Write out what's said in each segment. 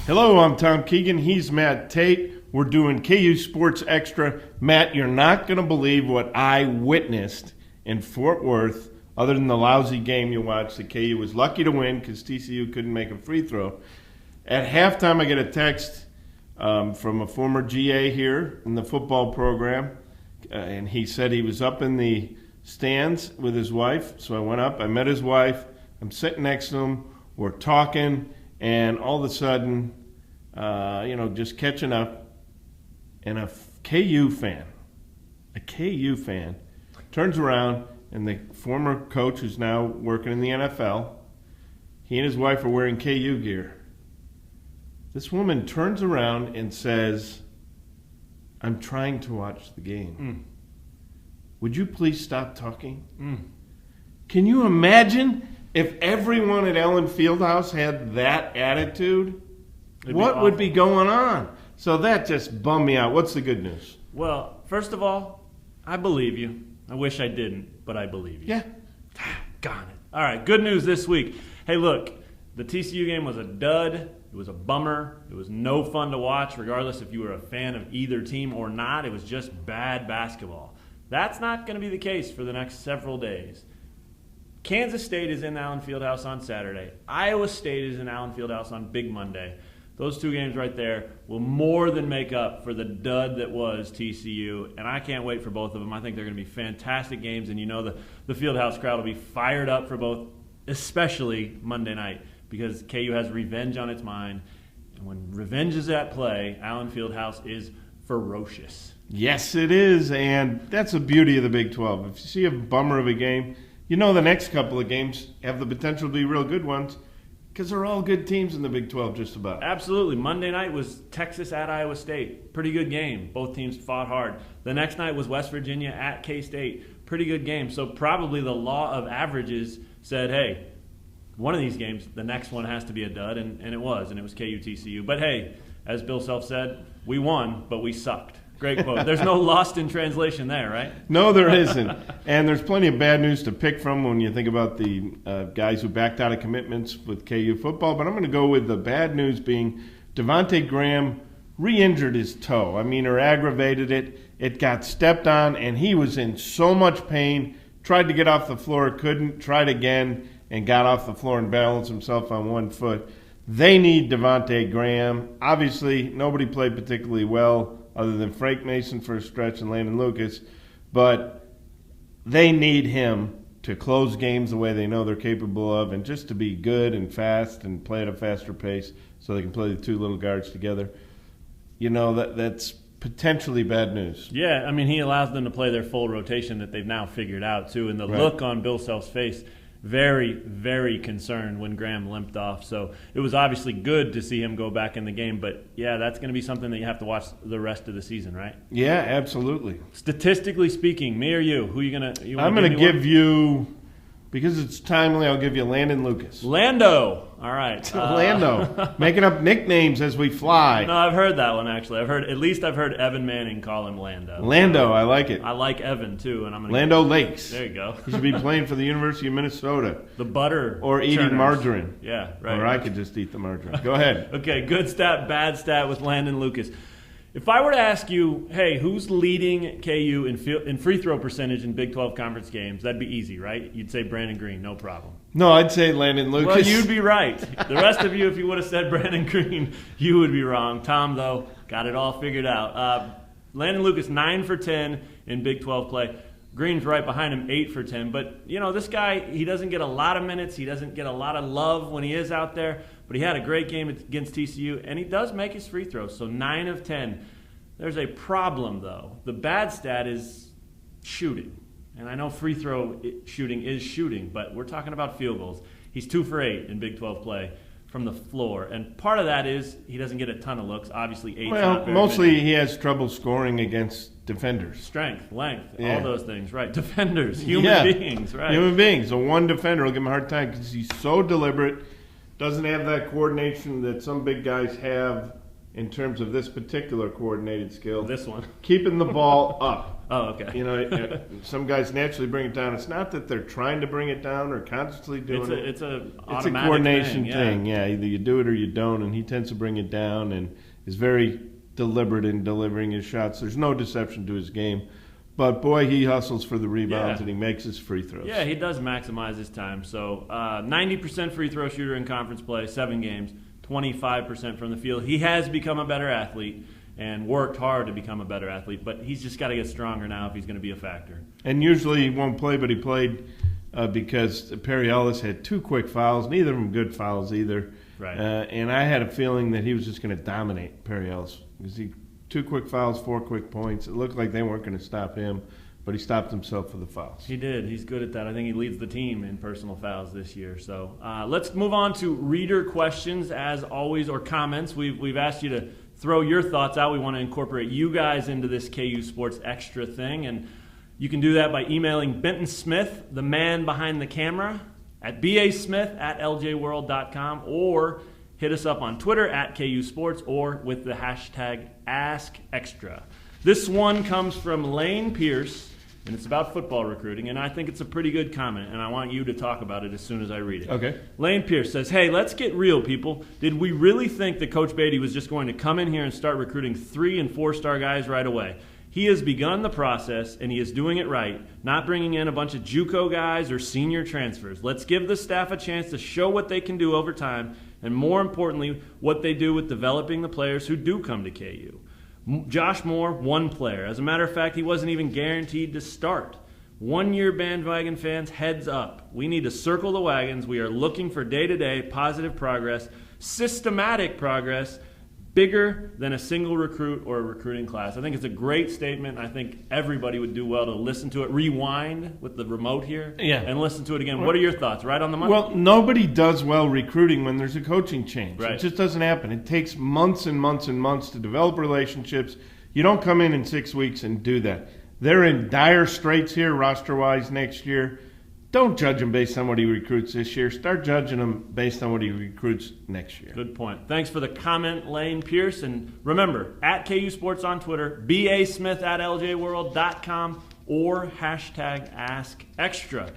Hello, I'm Tom Keegan. He's Matt Tate. We're doing KU Sports Extra. Matt, you're not going to believe what I witnessed in Fort Worth, other than the lousy game you watched that KU was lucky to win because TCU couldn't make a free throw. At halftime, I get a text from a former GA here in the football program, and he said he was up in the stands with his wife. So I went up, I met his wife, I'm sitting next to him, we're talking, and all of a sudden, just catching up, and a KU fan turns around, and the former coach who's now working in the NFL, he and his wife are wearing KU gear. This woman turns around and says, "I'm trying to watch the game. Would you please stop talking?" Can you imagine if everyone at Allen Fieldhouse had that attitude? What would be going on? So that just bummed me out. What's the good news? Well, first of all, I believe you. I wish I didn't, but I believe you. Yeah. Got it. All right, good news this week. Hey, look, the TCU game was a dud. It was a bummer. It was no fun to watch, regardless if you were a fan of either team or not. It was just bad basketball. That's not going to be the case for the next several days. Kansas State is in Allen Fieldhouse on Saturday. Iowa State is in Allen Fieldhouse on Big Monday. Those two games right there will more than make up for the dud that was TCU, and I can't wait for both of them. I think they're going to be fantastic games, and the Fieldhouse crowd will be fired up for both, especially Monday night, because KU has revenge on its mind, and when revenge is at play, Allen Fieldhouse is ferocious. Yes, it is, and that's the beauty of the Big 12. If you see a bummer of a game, the next couple of games have the potential to be real good ones because they're all good teams in the Big 12 just about. Absolutely. Monday night was Texas at Iowa State. Pretty good game. Both teams fought hard. The next night was West Virginia at K-State. Pretty good game. So probably the law of averages said, hey, one of these games, the next one has to be a dud, and it was KU-TCU. But hey, as Bill Self said, we won, but we sucked. Great quote. There's no lost in translation there, right? No, there isn't. And there's plenty of bad news to pick from when you think about the guys who backed out of commitments with KU football. But I'm going to go with the bad news being Devonte Graham re-injured his toe. Or aggravated it. It got stepped on, and he was in so much pain. Tried to get off the floor, couldn't. Tried again, and got off the floor and balanced himself on one foot. They need Devonte Graham. Obviously, nobody played particularly well, other than Frank Mason for a stretch and Landon Lucas. But they need him to close games the way they know they're capable of and just to be good and fast and play at a faster pace so they can play the two little guards together. That's potentially bad news. Yeah, he allows them to play their full rotation that they've now figured out, too. And the look on Bill Self's face, very, very concerned when Graham limped off. So it was obviously good to see him go back in the game. But, yeah, that's going to be something that you have to watch the rest of the season, right? Yeah, absolutely. Statistically speaking, me or you, who are you going to – I'm going to give you – because it's timely, I'll give you Landon Lucas. Lando. All right. Lando. Making up nicknames as we fly. No, I've heard that one, actually. I've heard Evan Manning call him Lando. Lando, I like it. I like Evan, too. And Lando Lakes. There you go. He should be playing for the University of Minnesota. The butter. Or eating churners. Margarine. Yeah, right. Or I could just eat the margarine. Go ahead. Okay, good stat, bad stat with Landon Lucas. If I were to ask you, hey, who's leading KU in free throw percentage in Big 12 conference games, that'd be easy, right? You'd say Brandon Green, no problem. No, I'd say Landon Lucas. Well, you'd be right. The rest of you, if you would have said Brandon Green, you would be wrong. Tom, though, got it all figured out. Landon Lucas, 9 for 10 in Big 12 play. Green's right behind him, 8 for 10. But, this guy, he doesn't get a lot of minutes. He doesn't get a lot of love when he is out there. But he had a great game against TCU, and he does make his free throws. So 9 of 10. There's a problem, though. The bad stat is shooting. And I know free throw shooting is shooting, but we're talking about field goals. He's 2 for 8 in Big 12 play from the floor. And part of that is he doesn't get a ton of looks. Obviously, 8's not very mostly many. He has trouble scoring against defenders. Strength, length, Yeah. all those things, right? Defenders, human beings, right? Human beings. So one defender will give him a hard time because he's so deliberate, doesn't have that coordination that some big guys have in terms of this particular coordinated skill. This one. Keeping the ball up. Oh, okay. You know, some guys naturally bring it down. It's not that they're trying to bring it down or consciously doing it. It's a coordination thing. thing. Yeah, either you do it or you don't, and he tends to bring it down and is very deliberate in delivering his shots. There's no deception to his game. But, boy, he hustles for the rebounds and he makes his free throws. Yeah, he does maximize his time. So 90% free throw shooter in conference play, 7 games, 25% from the field. He has become a better athlete and worked hard to become a better athlete, but he's just got to get stronger now if he's going to be a factor. And usually he won't play, but he played because Perry Ellis had 2 quick fouls, neither of them good fouls either. Right. And I had a feeling that he was just going to dominate Perry Ellis because he 2 quick fouls, 4 quick points. It looked like they weren't going to stop him, but he stopped himself with the fouls. He did. He's good at that. I think he leads the team in personal fouls this year. So let's move on to reader questions, as always, or comments. We've asked you to throw your thoughts out. We want to incorporate you guys into this KU Sports Extra thing, and you can do that by emailing Benton Smith, the man behind the camera, at basmith@ljworld.com, or hit us up on Twitter at KU Sports or with the hashtag AskExtra. This one comes from Lane Pierce, and it's about football recruiting, and I think it's a pretty good comment, and I want you to talk about it as soon as I read it. Okay. Lane Pierce says, hey, let's get real, people. Did we really think that Coach Beatty was just going to come in here and start recruiting 3- and 4-star guys right away? He has begun the process, and he is doing it right, not bringing in a bunch of JUCO guys or senior transfers. Let's give the staff a chance to show what they can do over time, and more importantly, what they do with developing the players who do come to KU. Josh Moore, 1 player. As a matter of fact, he wasn't even guaranteed to start. 1-year bandwagon fans, heads up. We need to circle the wagons. We are looking for day-to-day positive progress, systematic progress, bigger than a single recruit or a recruiting class. I think it's a great statement. I think everybody would do well to listen to it. Rewind with the remote here and listen to it again. What are your thoughts? Right on the money? Well, nobody does well recruiting when there's a coaching change. Right. It just doesn't happen. It takes months and months and months to develop relationships. You don't come in 6 weeks and do that. They're in dire straits here roster-wise next year. Don't judge him based on what he recruits this year. Start judging him based on what he recruits next year. Good point. Thanks for the comment, Lane Pierce. And remember, at KU Sports on Twitter, basmith@ljworld.com, or hashtag AskExtra.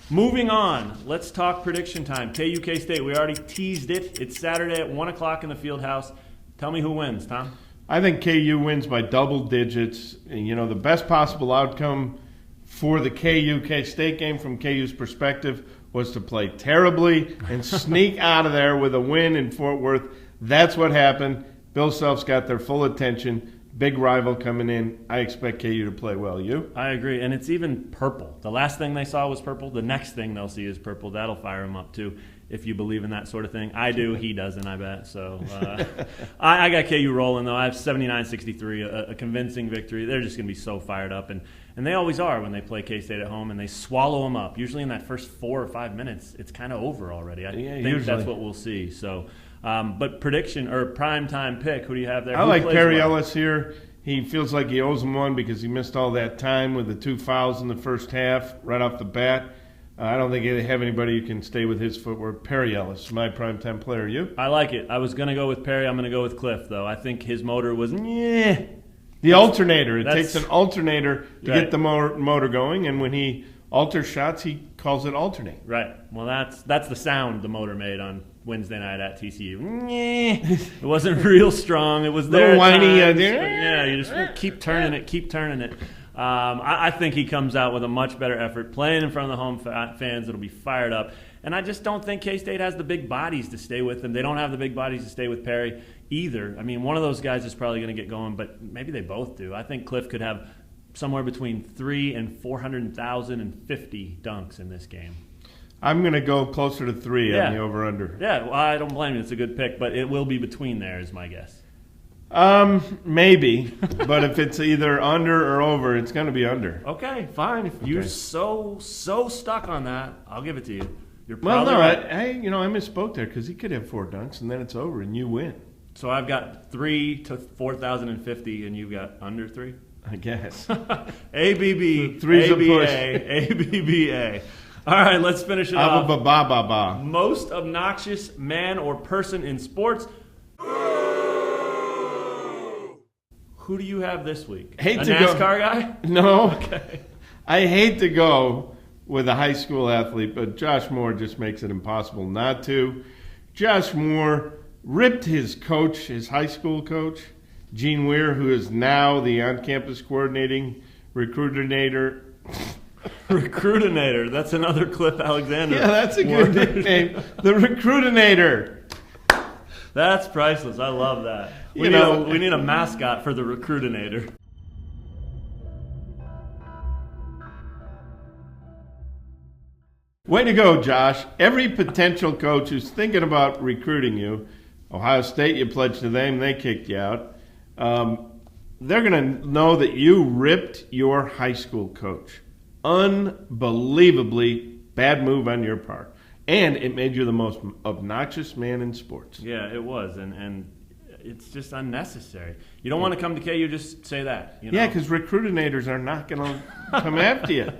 Moving on, let's talk prediction time. KU K-State, we already teased it. It's Saturday at 1 o'clock in the Fieldhouse. Tell me who wins, Tom. I think KU wins by double digits. You know, the best possible outcome for the KU K-State game from KU's perspective was to play terribly and sneak out of there with a win in Fort Worth. That's what happened. Bill Self's got their full attention. Big rival coming in. I expect KU to play well. You? I agree, and it's even purple. The last thing they saw was purple. The next thing they'll see is purple. That'll fire them up, too, if you believe in that sort of thing. I do. He doesn't, I bet. So I got KU rolling, though. I have 79-63, a convincing victory. They're just going to be so fired up, and they always are when they play K-State at home, and they swallow them up. Usually in that first 4 or 5 minutes, it's kind of over already. I think that's what we'll see. So, but prediction or primetime pick, who do you have there? I like Perry Ellis here. He feels like he owes him one because he missed all that time with the 2 fouls in the first half right off the bat. I don't think they have anybody who can stay with his footwork. Perry Ellis, my primetime player. You? I like it. I was going to go with Perry. I'm going to go with Cliff, though. I think his motor was The alternator. It takes an alternator to get the motor going, and when he alters shots, he calls it alternate. Right. Well, that's the sound the motor made on Wednesday night at TCU. It wasn't real strong. It was there. Whiny. You just keep turning it. I think he comes out with a much better effort, playing in front of the home fans that'll be fired up. And I just don't think K-State has the big bodies to stay with them. They don't have the big bodies to stay with Perry either. I mean, one of those guys is probably going to get going, but maybe they both do. I think Cliff could have somewhere between 300,000 and 450 dunks in this game. I'm going to go closer to 3 on the over-under. Yeah, well, I don't blame you. It's a good pick, but it will be between there is my guess. Maybe, but if it's either under or over, it's going to be under. Okay, fine. If you're so stuck on that, I'll give it to you. You're well, probably no, right. I misspoke there because he could have 4 dunks and then it's over and you win. So I've got 3 to 4,050 and you've got under 3? I guess. ABB, Three's a push. ABBA. All right, let's finish it off. Ba-ba-ba-ba-ba. Most obnoxious man or person in sports. Who do you have this week? Hate a to NASCAR guy? No. Okay. I hate to go with a high school athlete, but Josh Moore just makes it impossible not to. Josh Moore ripped his coach, his high school coach, Gene Weir, who is now the on-campus coordinating recruitinator. Recruitinator. That's another Cliff Alexander. Yeah, that's a good nickname. The Recruitinator. That's priceless. I love that. We need a mascot for the Recruitinator. Way to go, Josh. Every potential coach who's thinking about recruiting you, Ohio State, you pledged to them, they kicked you out. They're going to know that you ripped your high school coach. Unbelievably bad move on your part. And it made you the most obnoxious man in sports. Yeah, it was. And it's just unnecessary. You don't want to come to KU, just say that. You know? Yeah, because recruitinators are not going to come after you.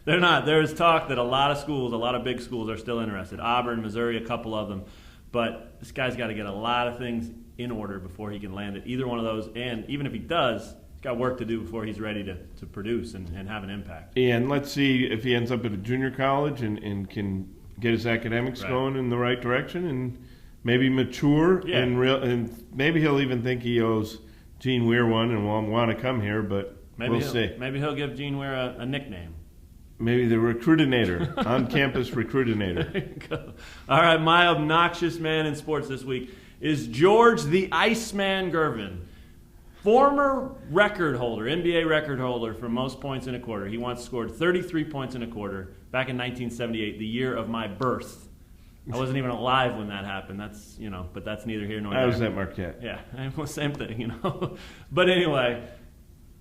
They're not. There's talk that a lot of big schools are still interested. Auburn, Missouri, a couple of them. But this guy's got to get a lot of things in order before he can land at either one of those. And even if he does, he's got work to do before he's ready to produce and have an impact. And let's see if he ends up at a junior college and can get his academics going in the right direction and maybe mature. Yeah. And maybe he'll even think he owes Gene Weir one and will want to come here, but we'll see. Maybe he'll give Gene Weir a nickname. Maybe the Recruitinator, on-campus Recruitinator. There you go. All right, my obnoxious man in sports this week is George the Iceman Gervin. Former record holder, NBA record holder for most points in a quarter. He once scored 33 points in a quarter back in 1978, the year of my birth. I wasn't even alive when that happened. That's, but that's neither here nor there. I was at Marquette. Yeah, same thing, But anyway,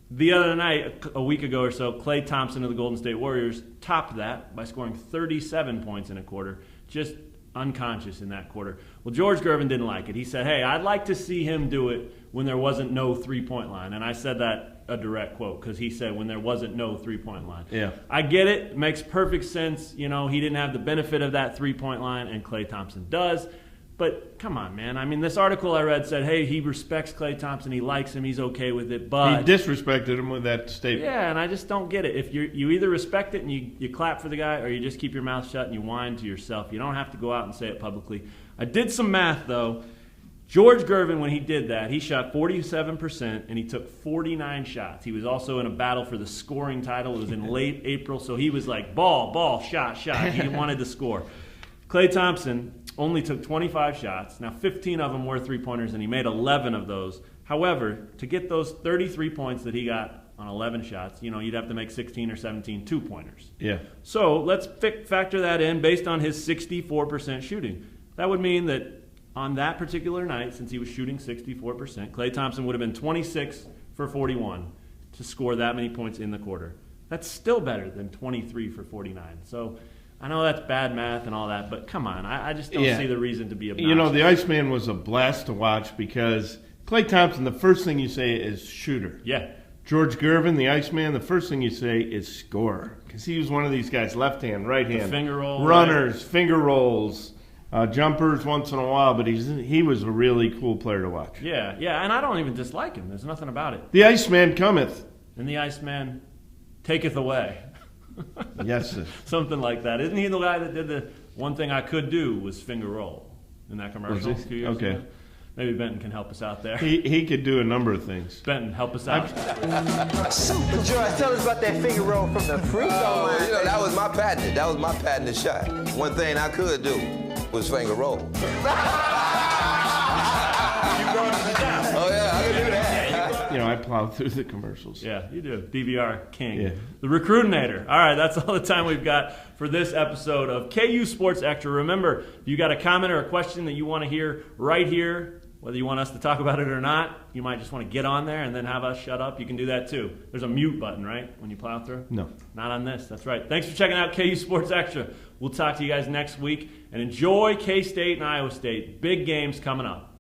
the other night, a week ago or so, Klay Thompson of the Golden State Warriors topped that by scoring 37 points in a quarter, just unconscious in that quarter. Well, George Gervin didn't like it. He said, hey, I'd like to see him do it when there wasn't no three-point line. And I said that a direct quote because he said when there wasn't no three-point line. Yeah. I get it. It makes perfect sense. He didn't have the benefit of that three-point line, and Klay Thompson does. But come on, man. I mean, this article I read said, hey, he respects Klay Thompson. He likes him. He's okay with it. But he disrespected him with that statement. Yeah, and I just don't get it. If you either respect it and you clap for the guy, or you just keep your mouth shut and you whine to yourself. You don't have to go out and say it publicly. I did some math, though. George Gervin, when he did that, he shot 47% and he took 49 shots. He was also in a battle for the scoring title. It was in late April, so he was like, ball, shot. He wanted to score. Klay Thompson only took 25 shots. Now, 15 of them were three-pointers, and he made 11 of those. However, to get those 33 points that he got on 11 shots, you'd have to make 16 or 17 two-pointers. Yeah. So let's factor that in based on his 64% shooting. That would mean that on that particular night, since he was shooting 64%, Klay Thompson would have been 26 for 41 to score that many points in the quarter. That's still better than 23 for 49. So I know that's bad math and all that, but come on. I just don't see the reason to be obnoxious. The Iceman was a blast to watch because Klay Thompson, the first thing you say is shooter. Yeah. George Gervin, the Iceman, the first thing you say is scorer. Because he was one of these guys, left hand, right hand. Finger roll. Runners, right? Finger rolls, jumpers once in a while, but he was a really cool player to watch. Yeah, and I don't even dislike him. There's nothing about it. The Iceman cometh. And the Iceman taketh away. Yes, sir. Something like that. Isn't he the guy that did the one thing I could do was finger roll in that commercial a few years ago? Maybe Benton can help us out there. He could do a number of things. Benton, help us out. Super George, tell us about that finger roll from the free throw line. That was my patented. That was my patented shot. One thing I could do was finger roll. Oh yeah, I could do that. I plow through the commercials. Yeah, you do. DVR king. Yeah. The Recruitinator. All right, that's all the time we've got for this episode of KU Sports Extra. Remember, if you got a comment or a question that you want to hear right here, whether you want us to talk about it or not, you might just want to get on there and then have us shut up. You can do that too. There's a mute button, right, when you plow through? No. Not on this. That's right. Thanks for checking out KU Sports Extra. We'll talk to you guys next week. And enjoy K-State and Iowa State. Big games coming up.